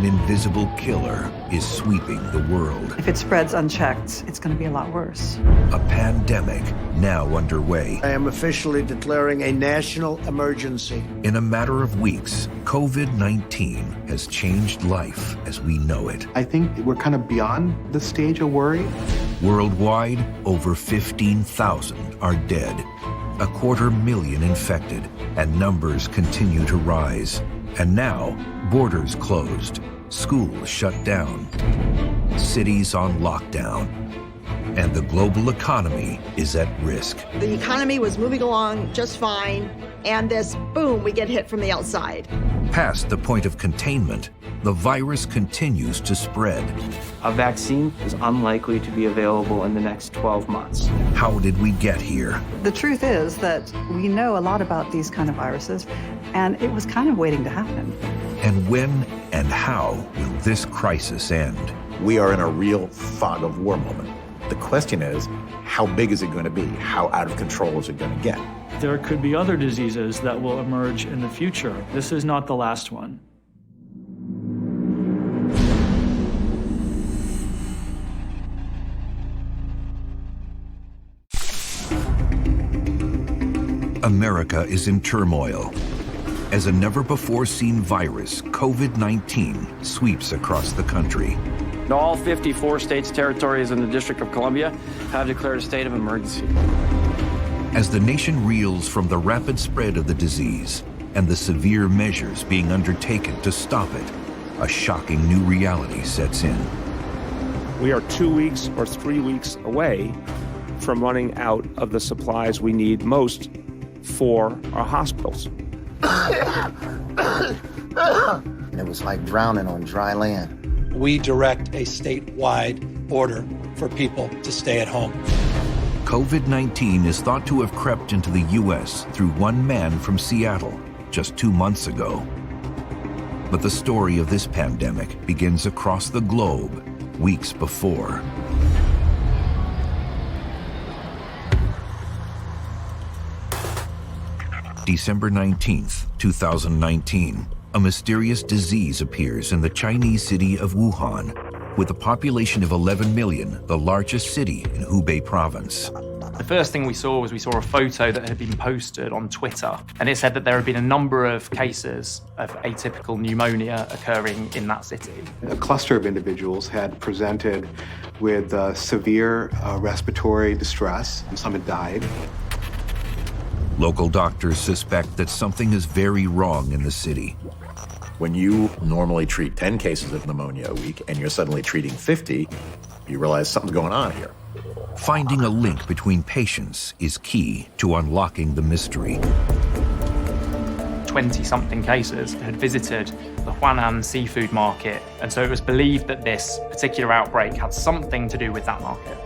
An invisible killer is sweeping the world. If it spreads unchecked, it's going to be a lot worse. A pandemic now underway. I am officially declaring a national emergency. In a matter of weeks, COVID-19 has changed life as we know it. I think we're kind of beyond the stage of worry. Worldwide, over 15,000 are dead. 250,000 infected, and numbers continue to rise. And now, borders closed, schools shut down, cities on lockdown, and the global economy is at risk. The economy was moving along just fine, and this, boom, we get hit from the outside. Past the point of containment, the virus continues to spread. A vaccine is unlikely to be available in the next 12 months. How did we get here? The truth is that we know a lot about these kind of viruses, and it was kind of waiting to happen. And when and how will this crisis end? We are in a real fog of war moment. The question is, how big is it going to be? How out of control is it going to get? There could be other diseases that will emerge in the future. This is not the last one. America is in turmoil as a never-before-seen virus, COVID-19, sweeps across the country. All 54 states, territories, and the District of Columbia have declared a state of emergency. As the nation reels from the rapid spread of the disease and the severe measures being undertaken to stop it, a shocking new reality sets in. We are 2 weeks or 3 weeks away from running out of the supplies we need most for our hospitals. It was like drowning on dry land. We direct a statewide order for people to stay at home. COVID-19 is thought to have crept into the U.S. through one man from Seattle just 2 months ago. But the story of this pandemic begins across the globe weeks before. December 19th, 2019, a mysterious disease appears in the Chinese city of Wuhan. With a population of 11 million, the largest city in Hubei province. The first thing we saw a photo that had been posted on Twitter, and it said that there had been a number of cases of atypical pneumonia occurring in that city. A cluster of individuals had presented with severe respiratory distress, and some had died. Local doctors suspect that something is very wrong in the city. When you normally treat 10 cases of pneumonia a week and you're suddenly treating 50, you realize something's going on here. Finding a link between patients is key to unlocking the mystery. 20-something cases had visited the Huanan seafood market, and so it was believed that this particular outbreak had something to do with that market.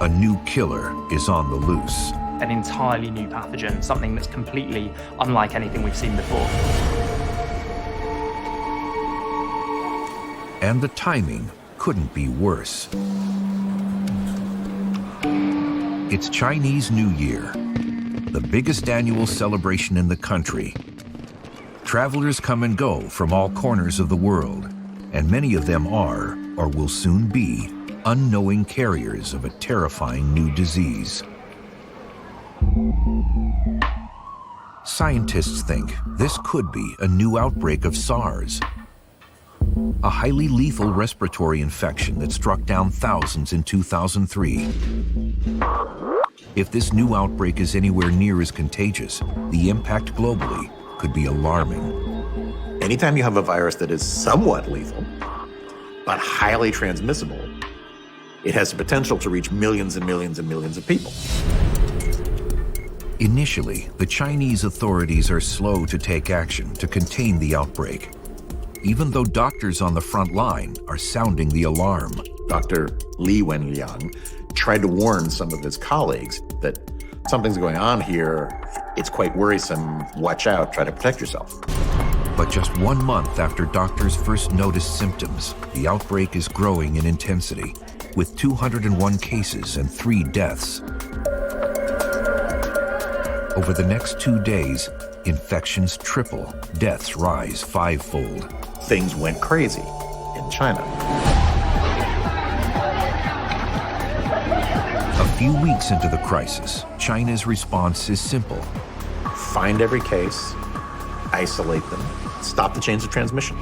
A new killer is on the loose. An entirely new pathogen, something that's completely unlike anything we've seen before. And the timing couldn't be worse. It's Chinese New Year, the biggest annual celebration in the country. Travelers come and go from all corners of the world, and many of them are, or will soon be, unknowing carriers of a terrifying new disease. Scientists think this could be a new outbreak of SARS, a highly lethal respiratory infection that struck down thousands in 2003. If this new outbreak is anywhere near as contagious, the impact globally could be alarming. Anytime you have a virus that is somewhat lethal, but highly transmissible, it has the potential to reach millions and millions and millions of people. Initially, the Chinese authorities are slow to take action to contain the outbreak, even though doctors on the front line are sounding the alarm. Dr. Li Wenliang tried to warn some of his colleagues that something's going on here, it's quite worrisome, watch out, try to protect yourself. But just 1 month after doctors first noticed symptoms, the outbreak is growing in intensity, with 201 cases and 3 deaths. Over the next 2 days, infections triple, deaths rise fivefold. Things went crazy in China. A few weeks into the crisis, China's response is simple. Find every case, isolate them, stop the chains of transmission.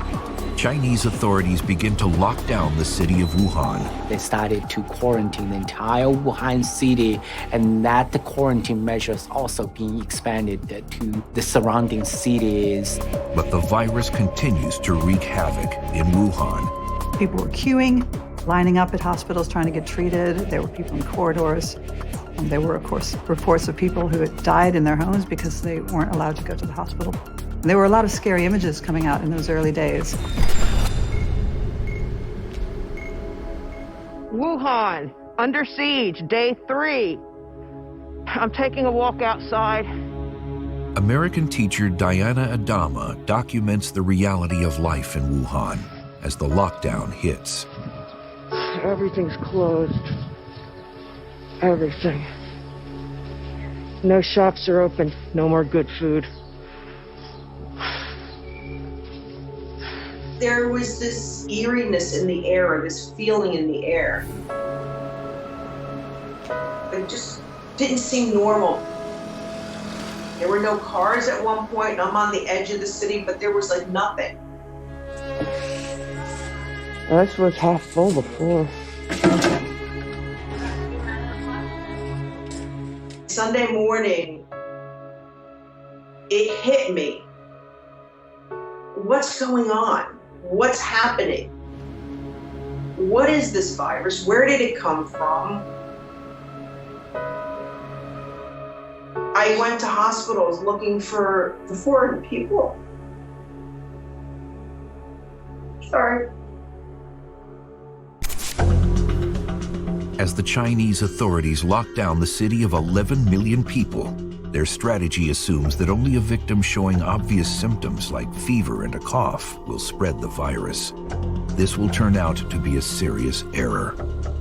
Chinese authorities begin to lock down the city of Wuhan. They started to quarantine the entire Wuhan city, and that the quarantine measures also being expanded to the surrounding cities. But the virus continues to wreak havoc in Wuhan. People were queuing, lining up at hospitals trying to get treated. There were people in corridors. And there were, of course, reports of people who had died in their homes because they weren't allowed to go to the hospital. And there were a lot of scary images coming out in those early days. Wuhan, under siege, day 3. I'm taking a walk outside. American teacher Diana Adama documents the reality of life in Wuhan as the lockdown hits. Everything's closed. Everything. No shops are open. No more good food. There was this eeriness in the air, this feeling in the air. It just didn't seem normal. There were no cars at one point. I'm on the edge of the city, but there was like nothing. This was half full before. Sunday morning, it hit me. What's going on? What's happening? What is this virus? Where did it come from? I went to hospitals looking for the foreign people. Sorry. As the Chinese authorities lock down the city of 11 million people, their strategy assumes that only a victim showing obvious symptoms like fever and a cough will spread the virus. This will turn out to be a serious error.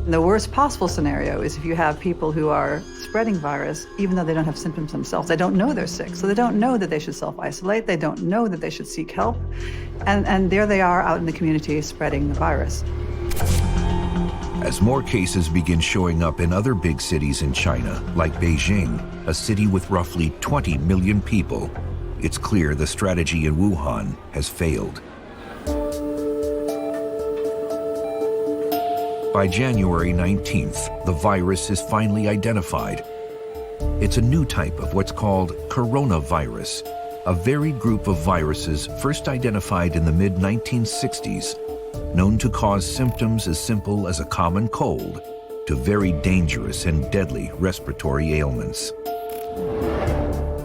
The worst possible scenario is if you have people who are spreading virus, even though they don't have symptoms themselves. They don't know they're sick, so they don't know that they should self-isolate. They don't know that they should seek help. And there they are out in the community spreading the virus. As more cases begin showing up in other big cities in China, like Beijing, a city with roughly 20 million people, it's clear the strategy in Wuhan has failed. By January 19th, the virus is finally identified. It's a new type of what's called coronavirus, a varied group of viruses first identified in the mid-1960s, known to cause symptoms as simple as a common cold to very dangerous and deadly respiratory ailments.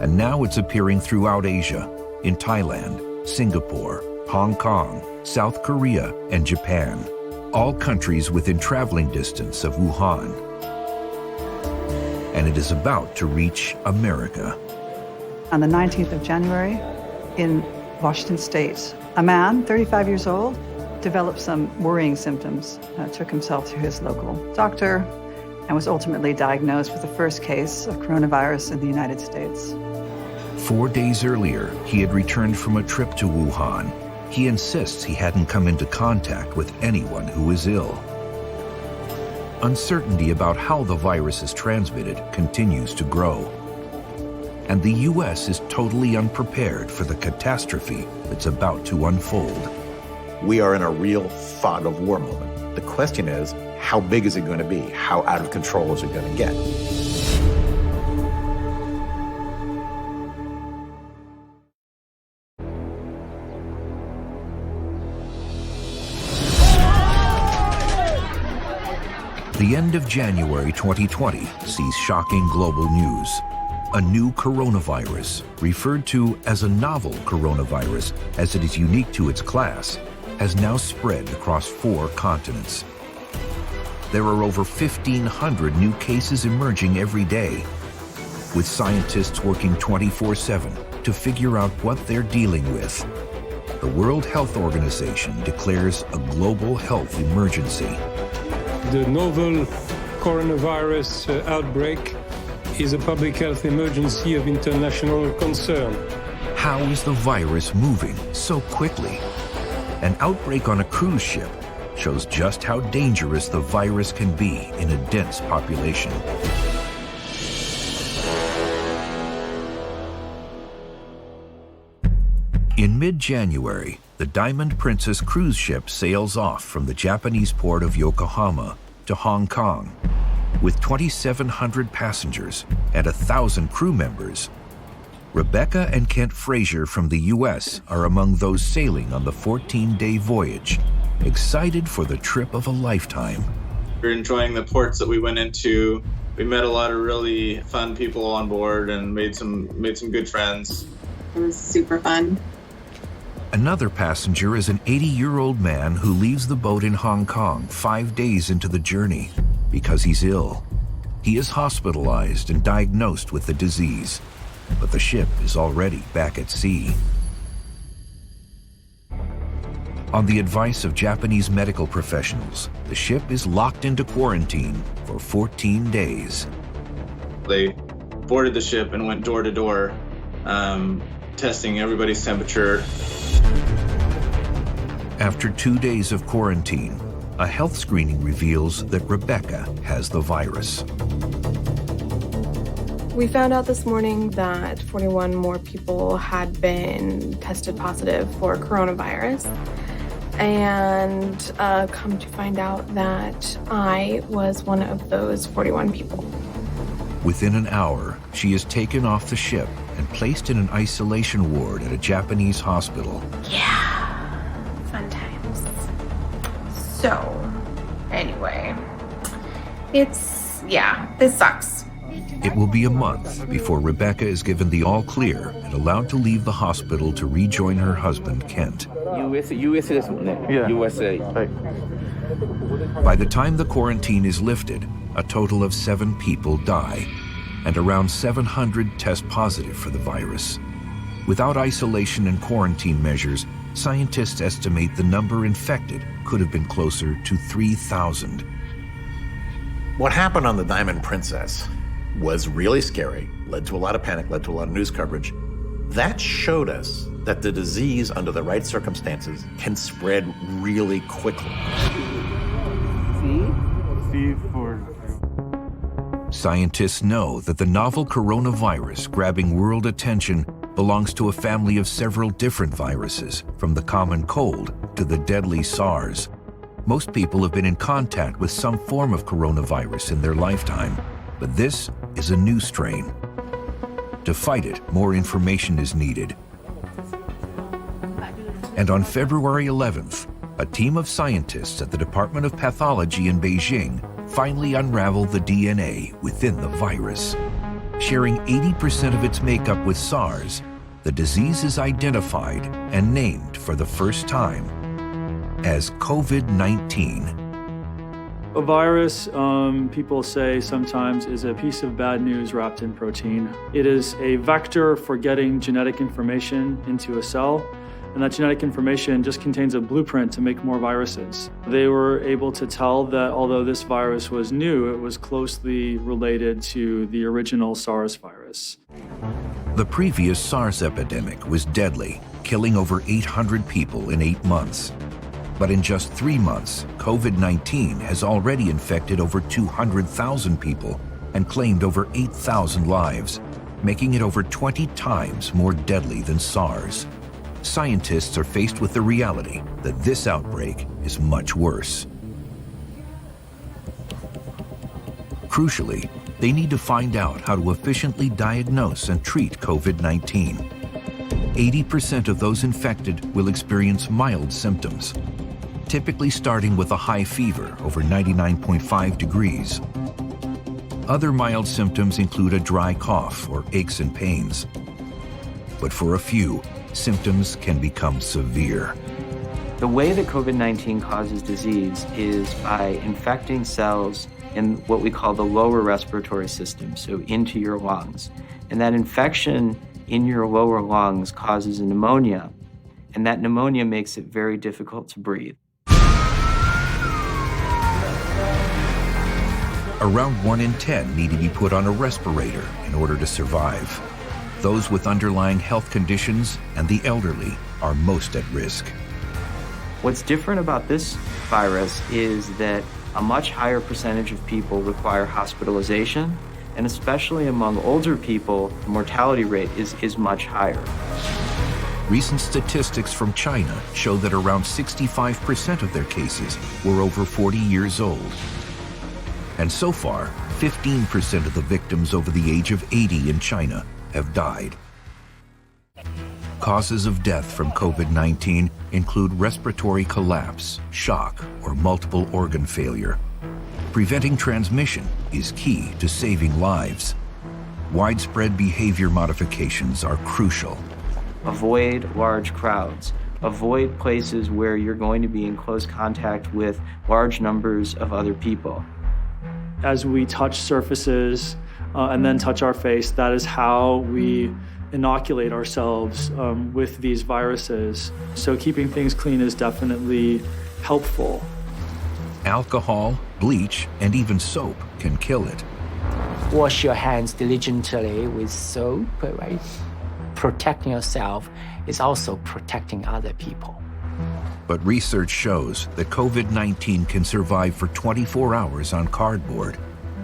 And now it's appearing throughout Asia, in Thailand, Singapore, Hong Kong, South Korea, and Japan, all countries within traveling distance of Wuhan. And it is about to reach America. On the 19th of January, in Washington State, a man, 35 years old, developed some worrying symptoms, took himself to his local doctor, and was ultimately diagnosed with the first case of coronavirus in the United States. 4 days earlier, he had returned from a trip to Wuhan. He insists he hadn't come into contact with anyone who is ill. Uncertainty about how the virus is transmitted continues to grow. And the U.S. is totally unprepared for the catastrophe that's about to unfold. We are in a real fog of war moment. The question is, how big is it going to be? How out of control is it going to get? The end of January 2020 sees shocking global news. A new coronavirus, referred to as a novel coronavirus as it is unique to its class, has now spread across 4 continents. There are over 1,500 new cases emerging every day, with scientists working 24/7 to figure out what they're dealing with. The World Health Organization declares a global health emergency. The novel coronavirus outbreak is a public health emergency of international concern. How is the virus moving so quickly? An outbreak on a cruise ship shows just how dangerous the virus can be in a dense population. In mid-January, the Diamond Princess cruise ship sails off from the Japanese port of Yokohama to Hong Kong. With 2,700 passengers and 1,000 crew members, Rebecca and Kent Frazier from the U.S. are among those sailing on the 14-day voyage, excited for the trip of a lifetime. We're enjoying the ports that we went into. We met a lot of really fun people on board and made some good friends. It was super fun. Another passenger is an 80-year-old man who leaves the boat in Hong Kong 5 days into the journey because he's ill. He is hospitalized and diagnosed with the disease, but the ship is already back at sea. On the advice of Japanese medical professionals, the ship is locked into quarantine for 14 days. They boarded the ship and went door to door, testing everybody's temperature. After 2 days of quarantine, a health screening reveals that Rebecca has the virus. We found out this morning that 41 more people had been tested positive for coronavirus, and come to find out that I was one of those 41 people. Within an hour, she is taken off the ship and placed in an isolation ward at a Japanese hospital. Yeah, fun times. So, anyway, this sucks. It will be a month before Rebecca is given the all clear and allowed to leave the hospital to rejoin her husband, Kent. USA. By the time the quarantine is lifted, a total of 7 people die, and around 700 test positive for the virus. Without isolation and quarantine measures, scientists estimate the number infected could have been closer to 3,000. What happened on the Diamond Princess was really scary, led to a lot of panic, led to a lot of news coverage. That showed us that the disease, under the right circumstances, can spread really quickly. Scientists know that the novel coronavirus grabbing world attention belongs to a family of several different viruses, from the common cold to the deadly SARS. Most people have been in contact with some form of coronavirus in their lifetime, but this is a new strain. To fight it, more information is needed. And on February 11th, a team of scientists at the Department of Pathology in Beijing finally unraveled the DNA within the virus. Sharing 80% of its makeup with SARS, the disease is identified and named for the first time as COVID-19. A virus, people say sometimes, is a piece of bad news wrapped in protein. It is a vector for getting genetic information into a cell, and that genetic information just contains a blueprint to make more viruses. They were able to tell that although this virus was new, it was closely related to the original SARS virus. The previous SARS epidemic was deadly, killing over 800 people in 8 months. But in just 3 months, COVID-19 has already infected over 200,000 people and claimed over 8,000 lives, making it over 20 times more deadly than SARS. Scientists are faced with the reality that this outbreak is much worse. Crucially, they need to find out how to efficiently diagnose and treat COVID-19. 80% of those infected will experience mild symptoms, typically starting with a high fever over 99.5 degrees. Other mild symptoms include a dry cough or aches and pains. But for a few, symptoms can become severe. The way that COVID-19 causes disease is by infecting cells in what we call the lower respiratory system, so into your lungs. And that infection in your lower lungs causes a pneumonia, and that pneumonia makes it very difficult to breathe. Around 1 in 10 need to be put on a respirator in order to survive. those with underlying health conditions and the elderly are most at risk. What's different about this virus is that a much higher percentage of people require hospitalization, and especially among older people, the mortality rate is much higher. Recent statistics from China show that around 65% of their cases were over 40 years old. And so far, 15% of the victims over the age of 80 in China have died. Causes of death from COVID-19 include respiratory collapse, shock, or multiple organ failure. Preventing transmission is key to saving lives. Widespread behavior modifications are crucial. Avoid large crowds. Avoid places where you're going to be in close contact with large numbers of other people. As we touch surfaces and then touch our face, that is how we inoculate ourselves with these viruses. So keeping things clean is definitely helpful. Alcohol, bleach, and even soap can kill it. Wash your hands diligently with soap, right? Protecting yourself is also protecting other people. But research shows that COVID-19 can survive for 24 hours on cardboard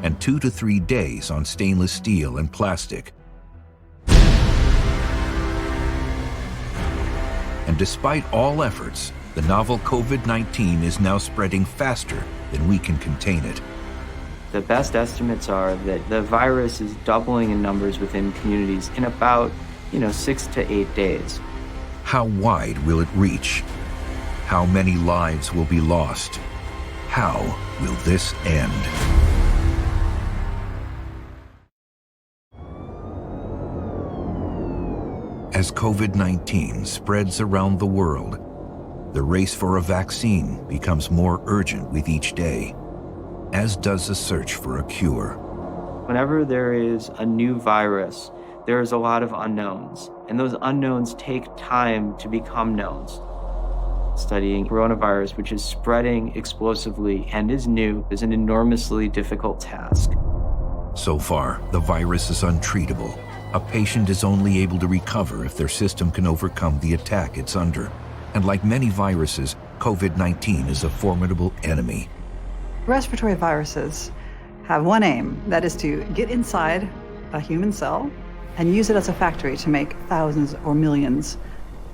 and 2 to 3 days on stainless steel and plastic. And despite all efforts, the novel COVID-19 is now spreading faster than we can contain it. The best estimates are that the virus is doubling in numbers within communities in about 6 to 8 days. How wide will it reach? How many lives will be lost? How will this end? As COVID-19 spreads around the world, the race for a vaccine becomes more urgent with each day, as does the search for a cure. Whenever there is a new virus, there's a lot of unknowns, and those unknowns take time to become knowns. Studying coronavirus, which is spreading explosively and is new, is an enormously difficult task. So far, the virus is untreatable. A patient is only able to recover if their system can overcome the attack it's under. And like many viruses, COVID-19 is a formidable enemy. Respiratory viruses have one aim, that is to get inside a human cell and use it as a factory to make thousands or millions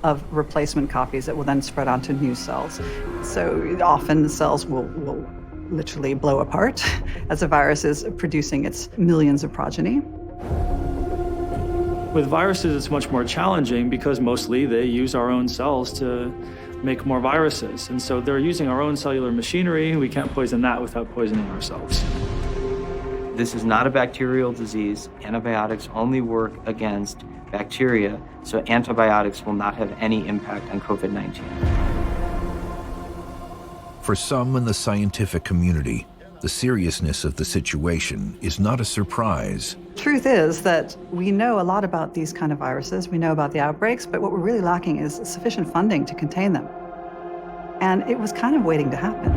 of replacement copies that will then spread onto new cells. So often the cells will literally blow apart as the virus is producing its millions of progeny. With viruses, it's much more challenging because mostly they use our own cells to make more viruses. And so they're using our own cellular machinery. We can't poison that without poisoning ourselves. This is not a bacterial disease. Antibiotics only work against bacteria, so antibiotics will not have any impact on COVID-19. For some in the scientific community, the seriousness of the situation is not a surprise. Truth is that we know a lot about these kind of viruses. We know about the outbreaks, but what we're really lacking is sufficient funding to contain them. And it was kind of waiting to happen.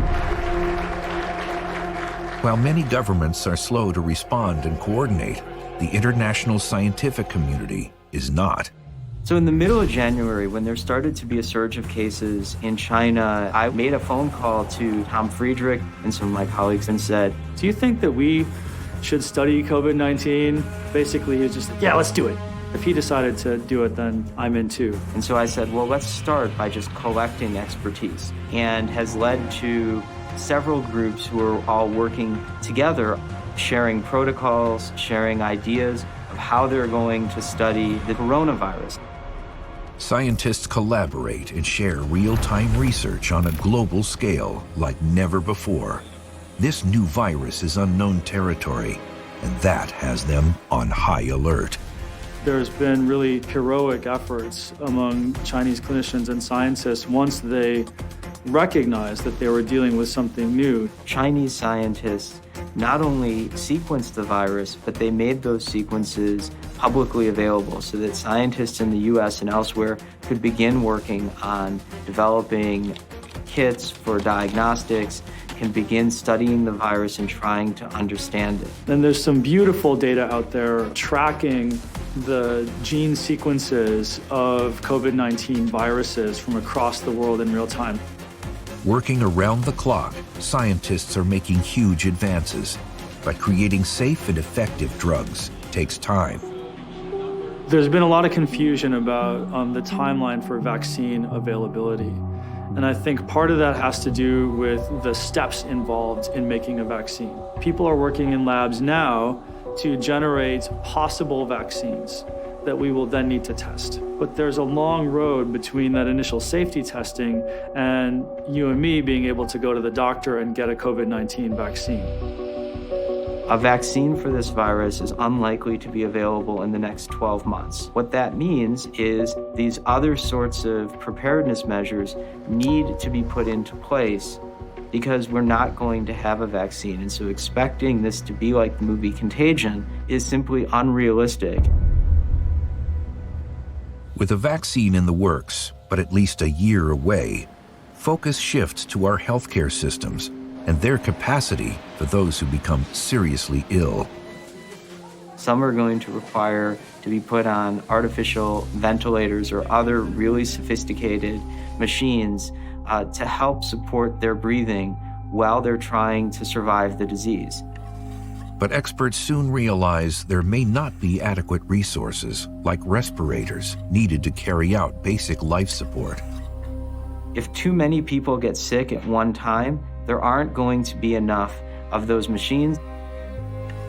While many governments are slow to respond and coordinate, the international scientific community is not. So in the middle of January, when there started to be a surge of cases in China, I made a phone call to Tom Friedrich and some of my colleagues and said, do you think that we should study COVID-19? Basically, he was just like, yeah, let's do it. If he decided to do it, then I'm in too. And so I said, well, let's start by just collecting expertise, and has led to several groups who are all working together, sharing protocols, sharing ideas of how they're going to study the coronavirus. Scientists collaborate and share real-time research on a global scale like never before. This new virus is unknown territory, and that has them on high alert. There's been really heroic efforts among Chinese clinicians and scientists once they recognized that they were dealing with something new. Chinese scientists not only sequenced the virus, but they made those sequences publicly available so that scientists in the US and elsewhere could begin working on developing kits for diagnostics, can begin studying the virus and trying to understand it. And there's some beautiful data out there tracking the gene sequences of COVID-19 viruses from across the world in real time. Working around the clock, scientists are making huge advances, but creating safe and effective drugs takes time. There's been a lot of confusion about the timeline for vaccine availability. And I think part of that has to do with the steps involved in making a vaccine. People are working in labs now to generate possible vaccines that we will then need to test. But there's a long road between that initial safety testing and you and me being able to go to the doctor and get a COVID-19 vaccine. A vaccine for this virus is unlikely to be available in the next 12 months. What that means is these other sorts of preparedness measures need to be put into place because we're not going to have a vaccine. And so expecting this to be like the movie Contagion is simply unrealistic. With a vaccine in the works, but at least a year away, focus shifts to our healthcare systems and their capacity for those who become seriously ill. Some are going to require to be put on artificial ventilators or other really sophisticated machines to help support their breathing while they're trying to survive the disease. But experts soon realize there may not be adequate resources, like respirators, needed to carry out basic life support. If too many people get sick at one time, there aren't going to be enough of those machines.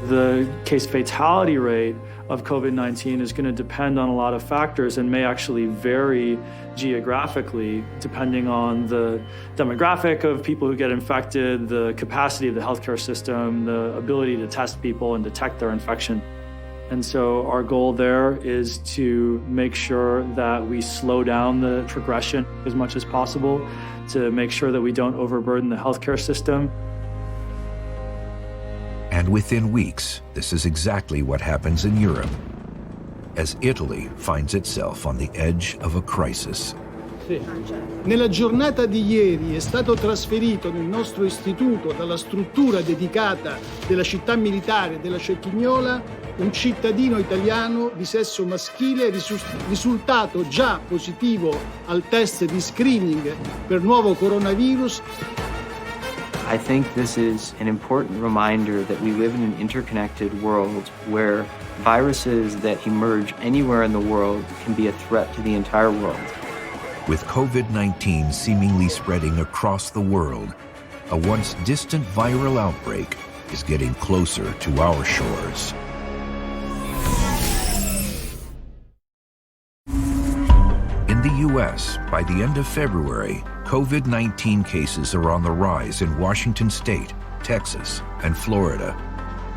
The case fatality rate of COVID-19 is going to depend on a lot of factors and may actually vary geographically depending on the demographic of people who get infected, the capacity of the healthcare system, the ability to test people and detect their infection. And so our goal there is to make sure that we slow down the progression as much as possible, to make sure that we don't overburden the healthcare system. And within weeks, this is exactly what happens in Europe, as Italy finds itself on the edge of a crisis. Nella giornata di ieri è stato trasferito nel nostro istituto dalla struttura dedicata della città militare della Cecchignola un cittadino italiano di sesso maschile risultato già positivo al test di screening per nuovo coronavirus. I think this is an important reminder that we live in an interconnected world where viruses that emerge anywhere in the world can be a threat to the entire world. With COVID-19 seemingly spreading across the world, a once distant viral outbreak is getting closer to our shores. In the U.S., by the end of February, COVID-19 cases are on the rise in Washington State, Texas, and Florida.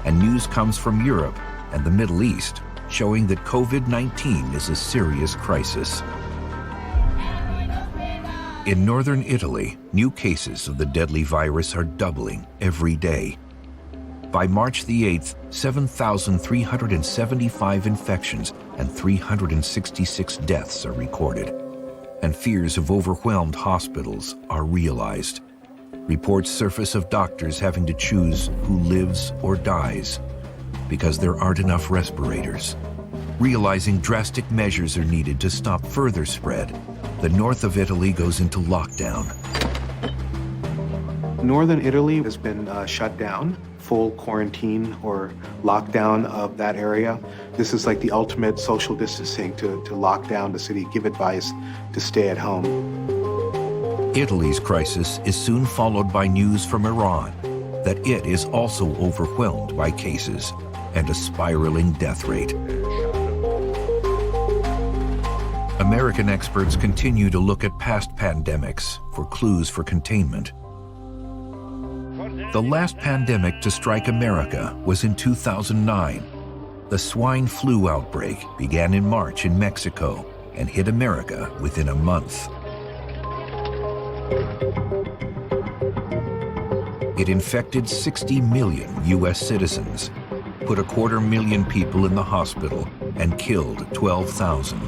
And news comes from Europe and the Middle East showing that COVID-19 is a serious crisis. In northern Italy, new cases of the deadly virus are doubling every day. By March the 8th, 7,375 infections and 366 deaths are recorded. And fears of overwhelmed hospitals are realized. Reports surface of doctors having to choose who lives or dies because there aren't enough respirators. Realizing drastic measures are needed to stop further spread, the north of Italy goes into lockdown. Northern Italy has been shut down, full quarantine or lockdown of that area. This is like the ultimate social distancing to lock down the city, give advice to stay at home. Italy's crisis is soon followed by news from Iran that it is also overwhelmed by cases and a spiraling death rate. American experts continue to look at past pandemics for clues for containment. The last pandemic to strike America was in 2009. The swine flu outbreak began in March in Mexico and hit America within a month. It infected 60 million U.S. citizens, put 250,000 people in the hospital, and killed 12,000.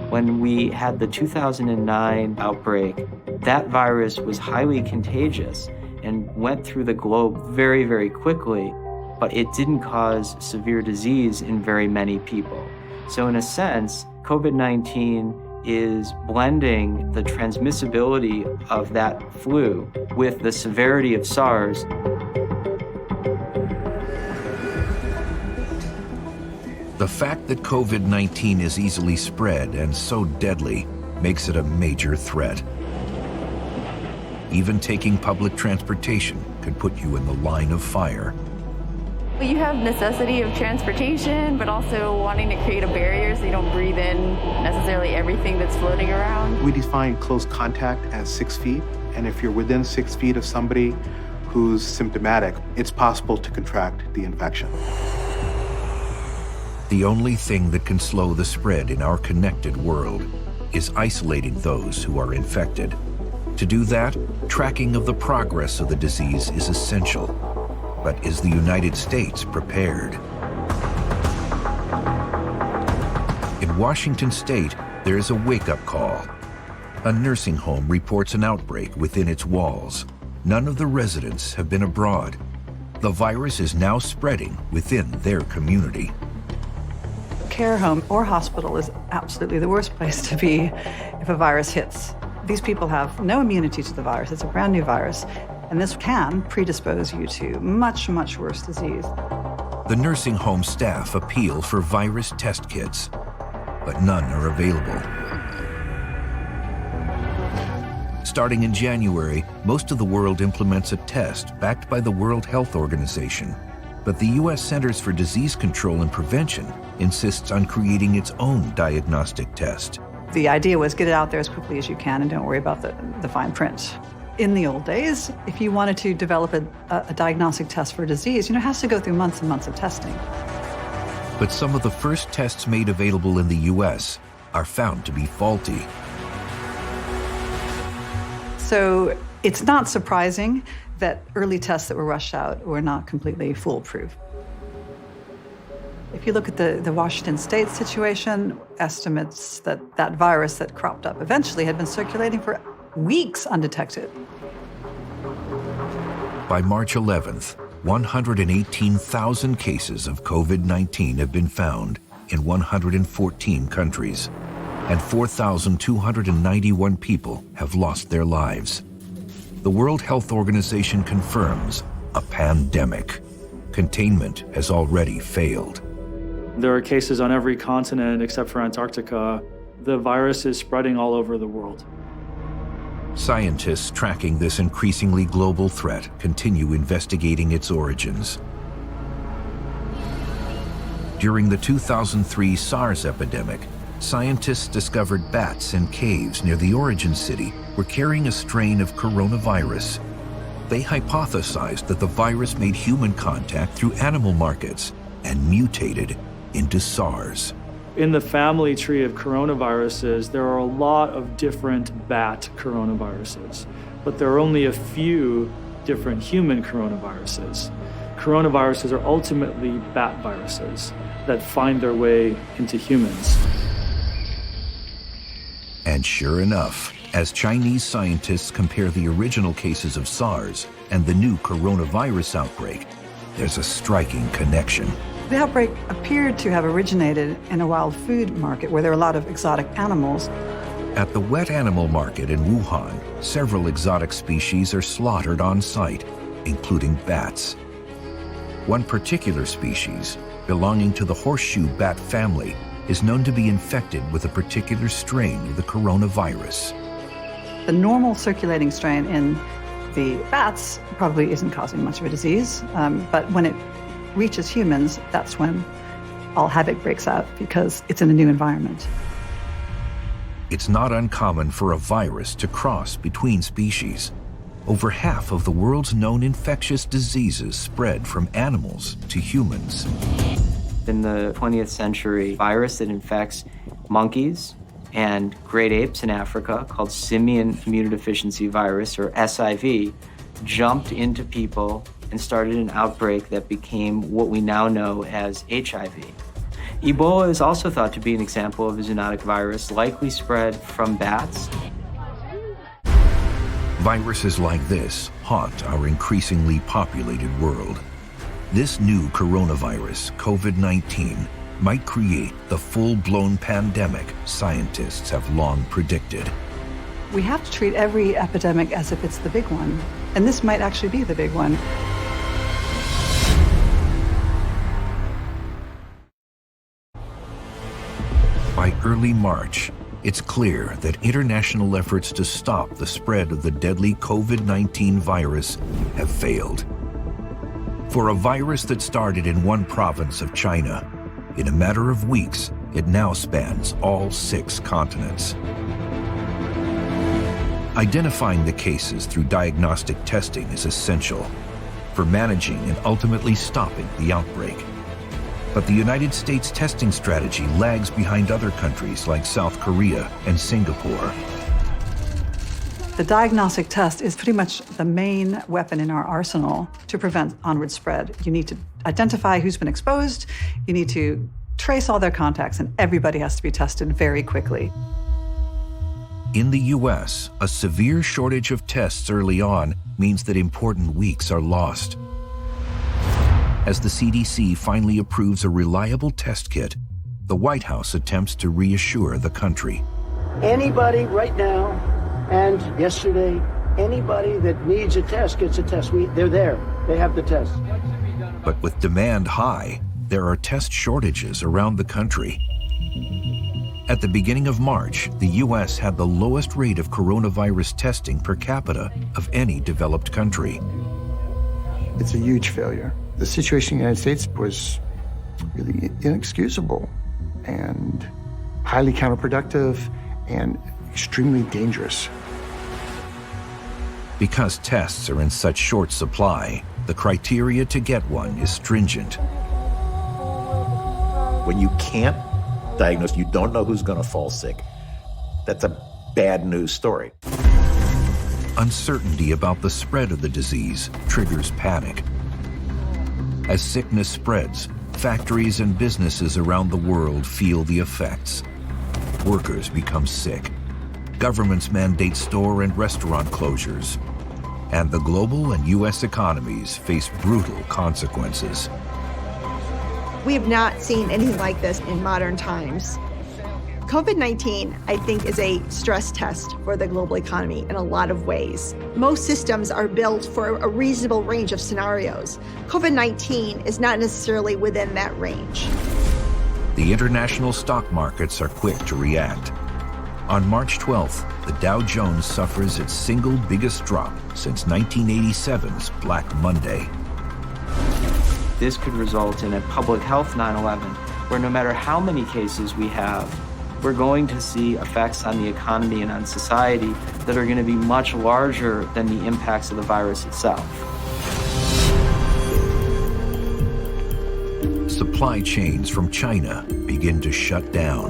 When we had the 2009 outbreak, that virus was highly contagious and went through the globe very, very quickly, but it didn't cause severe disease in very many people. So in a sense, COVID-19 is blending the transmissibility of that flu with the severity of SARS. The fact that COVID-19 is easily spread and so deadly makes it a major threat. Even taking public transportation could put you in the line of fire. You have necessity of transportation, but also wanting to create a barrier so you don't breathe in necessarily everything that's floating around. We define close contact as 6 feet, and if you're within 6 feet of somebody who's symptomatic, it's possible to contract the infection. The only thing that can slow the spread in our connected world is isolating those who are infected. To do that, tracking of the progress of the disease is essential. But is the United States prepared? In Washington state, there is a wake-up call. A nursing home reports an outbreak within its walls. None of the residents have been abroad. The virus is now spreading within their community. Care home or hospital is absolutely the worst place to be if a virus hits. These people have no immunity to the virus. It's a brand new virus, and this can predispose you to much, much worse disease. The nursing home staff appeal for virus test kits, but none are available. Starting in January, most of the world implements a test backed by the World Health Organization. But the U.S. Centers for Disease Control and Prevention insists on creating its own diagnostic test. The idea was get it out there as quickly as you can and don't worry about the fine print. In the old days, if you wanted to develop a diagnostic test for a disease, it has to go through months and months of testing. But some of the first tests made available in the U.S. are found to be faulty. So it's not surprising that early tests that were rushed out were not completely foolproof. If you look at the Washington state situation, estimates that that virus that cropped up eventually had been circulating for weeks undetected. By March 11th, 118,000 cases of COVID-19 have been found in 114 countries, and 4,291 people have lost their lives. The World Health Organization confirms a pandemic. Containment has already failed. There are cases on every continent except for Antarctica. The virus is spreading all over the world. Scientists tracking this increasingly global threat continue investigating its origins. During the 2003 SARS epidemic, scientists discovered bats in caves near the origin city were carrying a strain of coronavirus. They hypothesized that the virus made human contact through animal markets and mutated into SARS. In the family tree of coronaviruses, there are a lot of different bat coronaviruses, but there are only a few different human coronaviruses. Coronaviruses are ultimately bat viruses that find their way into humans. And sure enough, as Chinese scientists compare the original cases of SARS and the new coronavirus outbreak, there's a striking connection. The outbreak appeared to have originated in a wild food market where there are a lot of exotic animals. At the wet animal market in Wuhan, several exotic species are slaughtered on site, including bats. One particular species, belonging to the horseshoe bat family, is known to be infected with a particular strain of the coronavirus. The normal circulating strain in the bats probably isn't causing much of a disease, but when it reaches humans, that's when all havoc breaks out because it's in a new environment. It's not uncommon for a virus to cross between species. Over half of the world's known infectious diseases spread from animals to humans. In the 20th century, virus that infects monkeys and great apes in Africa, called simian immunodeficiency virus, or SIV, jumped into people and started an outbreak that became what we now know as HIV. Ebola is also thought to be an example of a zoonotic virus, likely spread from bats. Viruses like this haunt our increasingly populated world. This new coronavirus, COVID-19, might create the full-blown pandemic scientists have long predicted. We have to treat every epidemic as if it's the big one, and this might actually be the big one. By early March, it's clear that international efforts to stop the spread of the deadly COVID-19 virus have failed. For a virus that started in one province of China, in a matter of weeks, it now spans all 6 continents. Identifying the cases through diagnostic testing is essential for managing and ultimately stopping the outbreak. But the United States testing strategy lags behind other countries like South Korea and Singapore. The diagnostic test is pretty much the main weapon in our arsenal to prevent onward spread. You need to identify who's been exposed, you need to trace all their contacts, and everybody has to be tested very quickly. In the US, a severe shortage of tests early on means that important weeks are lost. As the CDC finally approves a reliable test kit, the White House attempts to reassure the country. Anybody right now and yesterday, anybody that needs a test gets a test. They're there. They have the test. But with demand high, there are test shortages around the country. At the beginning of March, the US had the lowest rate of coronavirus testing per capita of any developed country. It's a huge failure. The situation in the United States was really inexcusable and highly counterproductive and extremely dangerous. Because tests are in such short supply, the criteria to get one is stringent. When you can't diagnose, you don't know who's going to fall sick. That's a bad news story. Uncertainty about the spread of the disease triggers panic. As sickness spreads, factories and businesses around the world feel the effects. Workers become sick. Governments mandate store and restaurant closures. And the global and U.S. economies face brutal consequences. We have not seen anything like this in modern times. COVID-19, I think, is a stress test for the global economy in a lot of ways. Most systems are built for a reasonable range of scenarios. COVID-19 is not necessarily within that range. The international stock markets are quick to react. On March 12th, the Dow Jones suffers its single biggest drop since 1987's Black Monday. This could result in a public health 9/11, where no matter how many cases we have, we're going to see effects on the economy and on society that are going to be much larger than the impacts of the virus itself. Supply chains from China begin to shut down.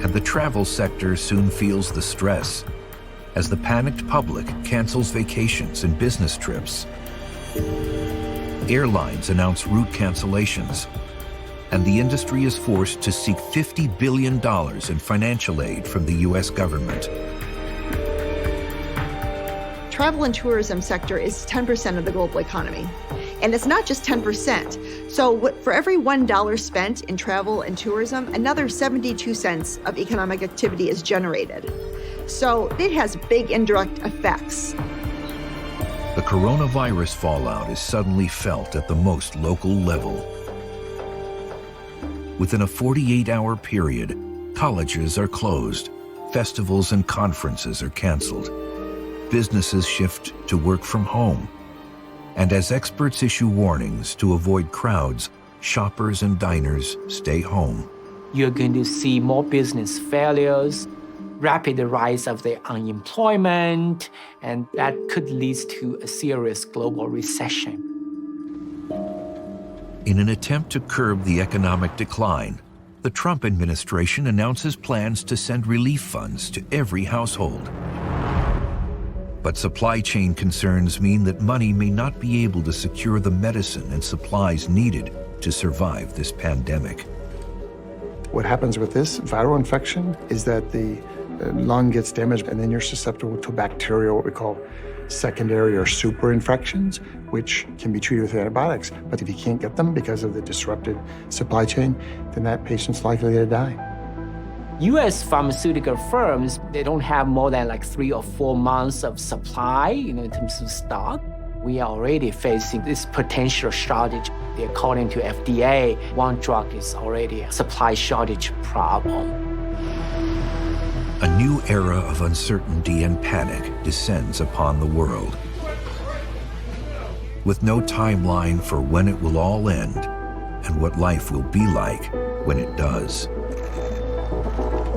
And the travel sector soon feels the stress as the panicked public cancels vacations and business trips. Airlines announce route cancellations, and the industry is forced to seek $50 billion in financial aid from the U.S. government. Travel and tourism sector is 10% of the global economy. And it's not just 10%. So for every $1 spent in travel and tourism, another 72 cents of economic activity is generated. So it has big indirect effects. The coronavirus fallout is suddenly felt at the most local level. Within a 48-hour period, colleges are closed, festivals and conferences are canceled, businesses shift to work from home, and as experts issue warnings to avoid crowds, shoppers and diners stay home. You're going to see more business failures, rapid rise of the unemployment, and that could lead to a serious global recession. In an attempt to curb the economic decline, the Trump administration announces plans to send relief funds to every household. But supply chain concerns mean that money may not be able to secure the medicine and supplies needed to survive this pandemic. What happens with this viral infection is that the lung gets damaged, and then you're susceptible to bacterial, what we call secondary or super infections, which can be treated with antibiotics. But if you can't get them because of the disrupted supply chain, then that patient's likely to die. U.S. pharmaceutical firms, they don't have more than like 3 or 4 months of supply, in terms of stock. We are already facing this potential shortage. According to FDA, one drug is already a supply shortage problem. A new era of uncertainty and panic descends upon the world. With no timeline for when it will all end and what life will be like when it does.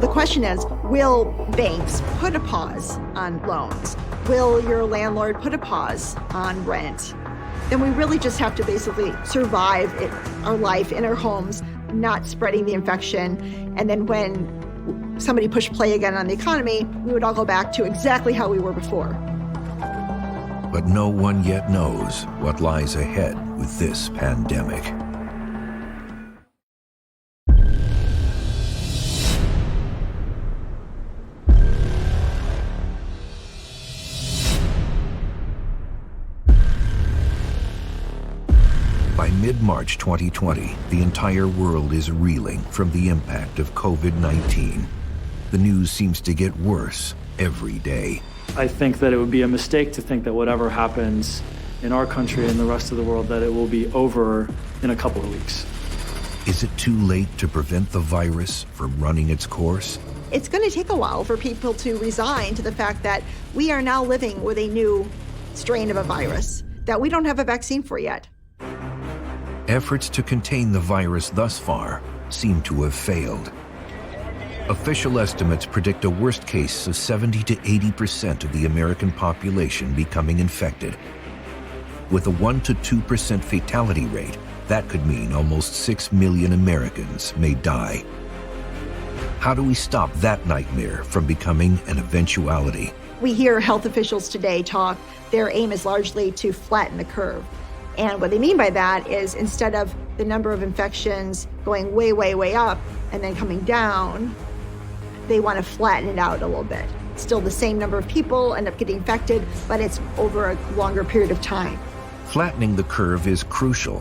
The question is, will banks put a pause on loans? Will your landlord put a pause on rent? Then we really just have to basically survive our life in our homes, not spreading the infection. And then when somebody pushed play again on the economy, we would all go back to exactly how we were before. But no one yet knows what lies ahead with this pandemic. By mid-March 2020, the entire world is reeling from the impact of COVID-19. The news seems to get worse every day. I think that it would be a mistake to think that whatever happens in our country and the rest of the world, that it will be over in a couple of weeks. Is it too late to prevent the virus from running its course? It's going to take a while for people to resign to the fact that we are now living with a new strain of a virus that we don't have a vaccine for yet. Efforts to contain the virus thus far seem to have failed. Official estimates predict a worst case of 70 to 80% of the American population becoming infected. With a 1 to 2% fatality rate, that could mean almost 6 million Americans may die. How do we stop that nightmare from becoming an eventuality? We hear health officials today talk, their aim is largely to flatten the curve. And what they mean by that is instead of the number of infections going way, way, way up and then coming down, they want to flatten it out a little bit. Still the same number of people end up getting infected, but it's over a longer period of time. Flattening the curve is crucial.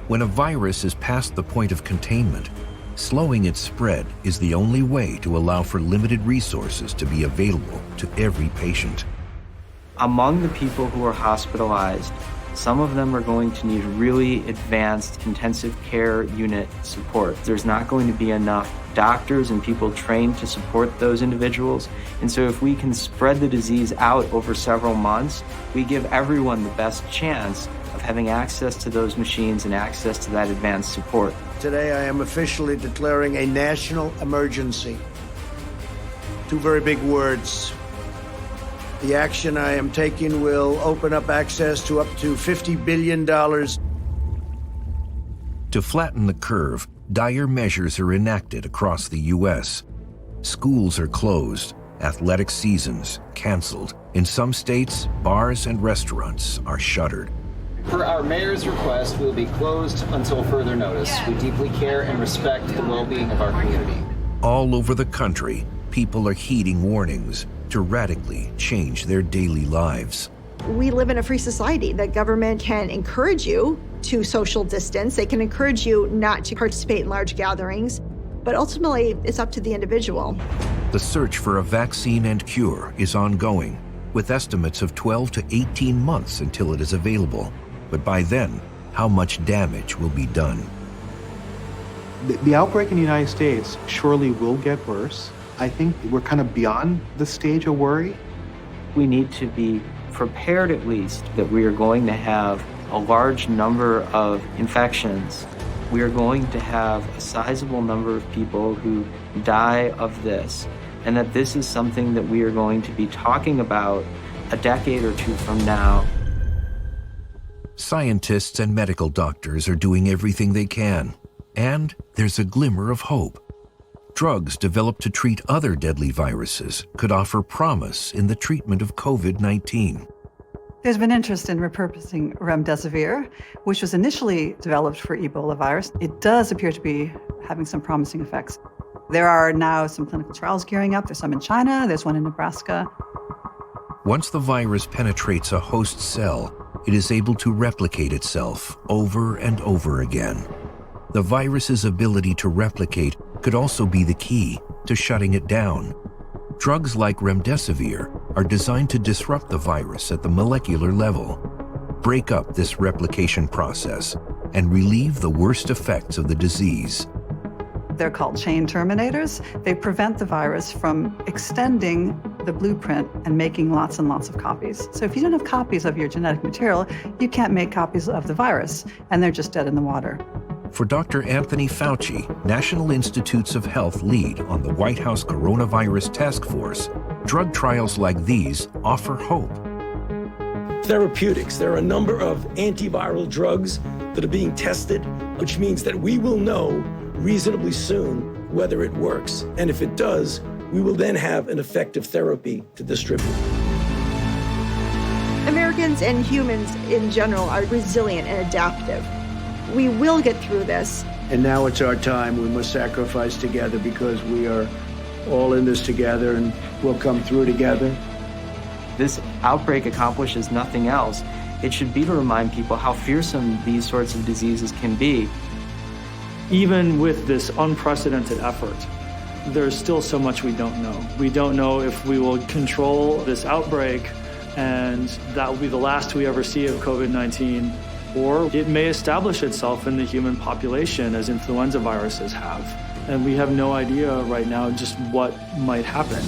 When a virus is past the point of containment, slowing its spread is the only way to allow for limited resources to be available to every patient. Among the people who are hospitalized, some of them are going to need really advanced intensive care unit support. There's not going to be enough doctors and people trained to support those individuals. And so if we can spread the disease out over several months, we give everyone the best chance of having access to those machines and access to that advanced support. Today I am officially declaring a national emergency. 2 very big words. The action I am taking will open up access to up to $50 billion. To flatten the curve, dire measures are enacted across the U.S. Schools are closed, athletic seasons canceled. In some states, bars and restaurants are shuttered. Per our mayor's request, we will be closed until further notice. We deeply care and respect the well-being of our community. All over the country, people are heeding warnings to radically change their daily lives. We live in a free society. The government can encourage you to social distance. They can encourage you not to participate in large gatherings, but ultimately it's up to the individual. The search for a vaccine and cure is ongoing, with estimates of 12 to 18 months until it is available. But by then, how much damage will be done? The outbreak in the United States surely will get worse. I think we're kind of beyond the stage of worry. We need to be prepared at least that we are going to have a large number of infections. We are going to have a sizable number of people who die of this, and that this is something that we are going to be talking about a decade or 2 from now. Scientists and medical doctors are doing everything they can, and there's a glimmer of hope. Drugs developed to treat other deadly viruses could offer promise in the treatment of COVID-19. There's been interest in repurposing remdesivir, which was initially developed for Ebola virus. It does appear to be having some promising effects. There are now some clinical trials gearing up. There's some in China, there's one in Nebraska. Once the virus penetrates a host cell, it is able to replicate itself over and over again. The virus's ability to replicate could also be the key to shutting it down. Drugs like remdesivir are designed to disrupt the virus at the molecular level, break up this replication process, and relieve the worst effects of the disease. They're called chain terminators. They prevent the virus from extending the blueprint and making lots and lots of copies. So if you don't have copies of your genetic material, you can't make copies of the virus, and they're just dead in the water. For Dr. Anthony Fauci, National Institutes of Health lead on the White House Coronavirus Task Force, drug trials like these offer hope. Therapeutics. There are a number of antiviral drugs that are being tested, which means that we will know reasonably soon whether it works. And if it does, we will then have an effective therapy to distribute. Americans and humans in general are resilient and adaptive. We will get through this. And now it's our time. We must sacrifice together because we are all in this together and we'll come through together. This outbreak accomplishes nothing else. It should be to remind people how fearsome these sorts of diseases can be. Even with this unprecedented effort, there's still so much we don't know. We don't know if we will control this outbreak and that will be the last we ever see of COVID-19, or it may establish itself in the human population as influenza viruses have. And we have no idea right now just what might happen.